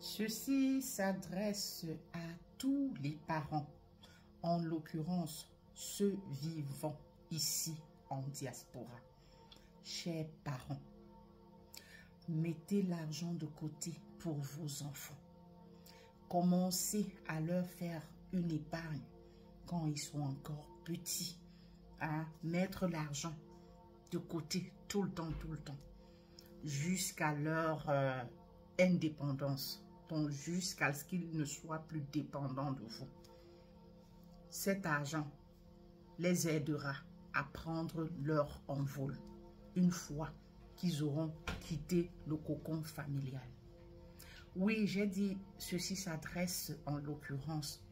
Ceci s'adresse à tous les parents, en l'occurrence ceux vivant ici en diaspora. Chers parents, mettez l'argent de côté pour vos enfants. Commencez à leur faire une épargne quand ils sont encore petits. À mettre l'argent de côté tout le temps, jusqu'à leur indépendance. Donc, jusqu'à ce qu'ils ne soient plus dépendants de vous. Cet argent les aidera à prendre leur envol une fois qu'ils auront quitté le cocon familial. Oui, j'ai dit, ceci s'adresse en l'occurrence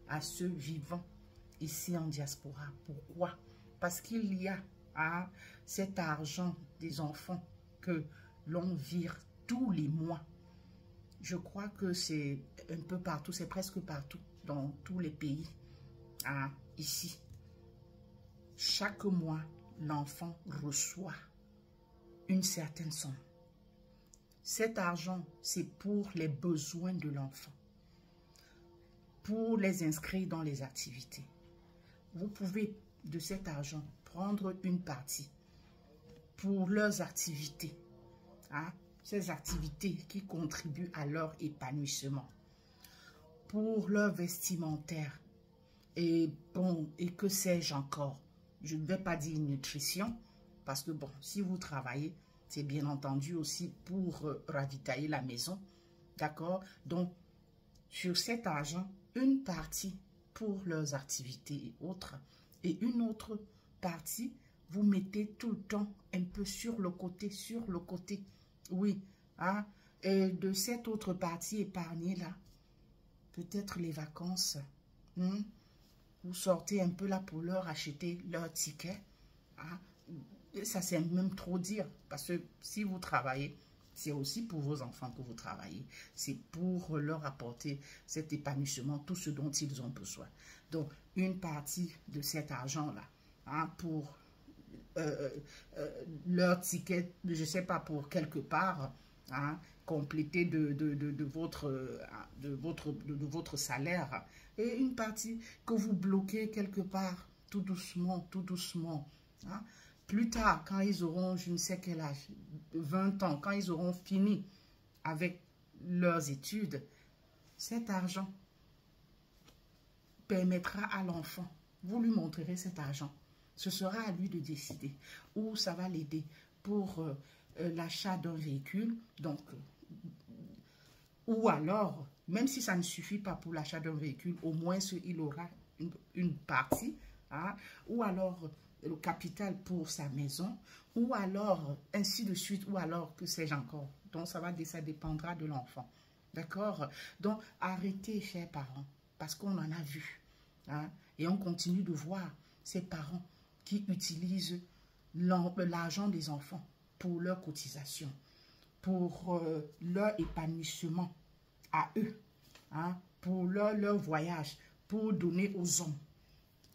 à ceux vivant ici en diaspora. Pourquoi? Parce qu'il y a cet argent des enfants que l'on vire tous les mois. Je crois que c'est un peu partout, c'est presque partout dans tous les pays. Ici, chaque mois, l'enfant reçoit une certaine somme. Cet argent, c'est pour les besoins de l'enfant, pour les inscrire dans les activités. Vous pouvez, de cet argent, prendre une partie pour leurs activités. Ces activités qui contribuent à leur épanouissement, pour leur vestimentaire, et que sais-je encore. Je ne vais pas dire nutrition, parce que bon, si vous travaillez, c'est bien entendu aussi pour ravitailler la maison, d'accord? Donc, sur cet argent, une partie pour leurs activités et autres, et une autre partie, vous mettez tout le temps un peu sur le côté, oui, et de cette autre partie épargnée là, peut-être les vacances, vous sortez un peu là pour leur acheter leur ticket. Ça, c'est même trop dire. Parce que si vous travaillez, c'est aussi pour vos enfants que vous travaillez. C'est pour leur apporter cet épanouissement, tout ce dont ils ont besoin. Donc, une partie de cet argent-là, pour leur ticket, je ne sais pas, pour quelque part, complété de votre salaire, et une partie que vous bloquez quelque part, tout doucement, Plus tard, quand ils auront, je ne sais quel âge, 20 ans, quand ils auront fini avec leurs études, cet argent permettra à l'enfant, vous lui montrerez cet argent, ce sera à lui de décider où ça va l'aider pour l'achat d'un véhicule, donc, ou alors, même si ça ne suffit pas pour l'achat d'un véhicule, au moins il aura une partie, ou alors le capital pour sa maison, ou alors ainsi de suite, ou alors que sais-je encore. Donc ça dépendra de l'enfant. D'accord? Donc arrêtez, chers parents, parce qu'on en a vu. Et on continue de voir ces parents qui utilisent l'argent des enfants pour leur cotisation, pour leur épanouissement à eux, pour leur voyage, pour donner aux hommes.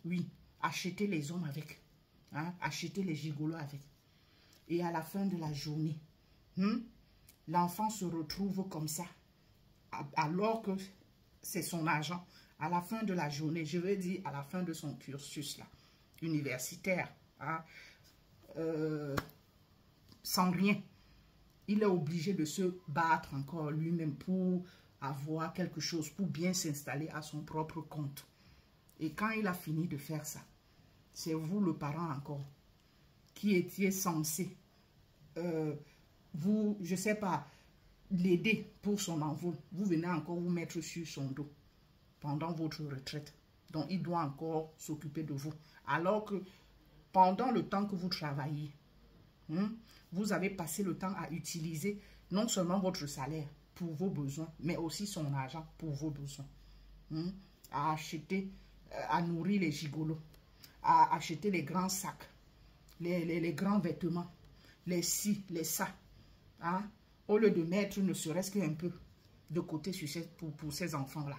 Oui, acheter les hommes avec, acheter les gigolos avec. Et à la fin de la journée, l'enfant se retrouve comme ça, alors que c'est son argent. À la fin de la journée, je veux dire à la fin de son cursus là, universitaire, sans rien, il est obligé de se battre encore lui-même pour avoir quelque chose, pour bien s'installer à son propre compte. Et quand il a fini de faire ça, c'est vous, le parent encore, qui étiez censé, vous, je ne sais pas, l'aider pour son envol. Vous venez encore vous mettre sur son dos pendant votre retraite. Donc, il doit encore s'occuper de vous. Alors que pendant le temps que vous travaillez, vous avez passé le temps à utiliser non seulement votre salaire pour vos besoins, mais aussi son argent pour vos besoins. À acheter, à nourrir les gigolos, à acheter les grands sacs, les grands vêtements, les ci, les ça. Au lieu de mettre ne serait-ce qu'un peu de côté pour ces enfants-là.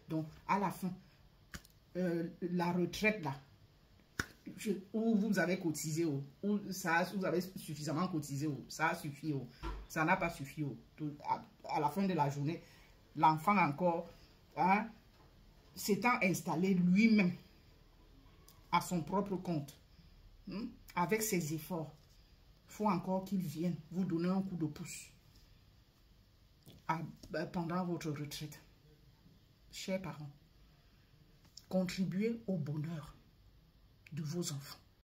Donc, à la fin, la retraite là, où vous avez cotisé, où vous avez suffisamment cotisé, ça a suffi, ça n'a pas suffi. à la fin de la journée, l'enfant encore, hein, s'étant installé lui-même à son propre compte, avec ses efforts, il faut encore qu'il vienne vous donner un coup de pouce pendant votre retraite. Chers parents, contribuez au bonheur de vos enfants.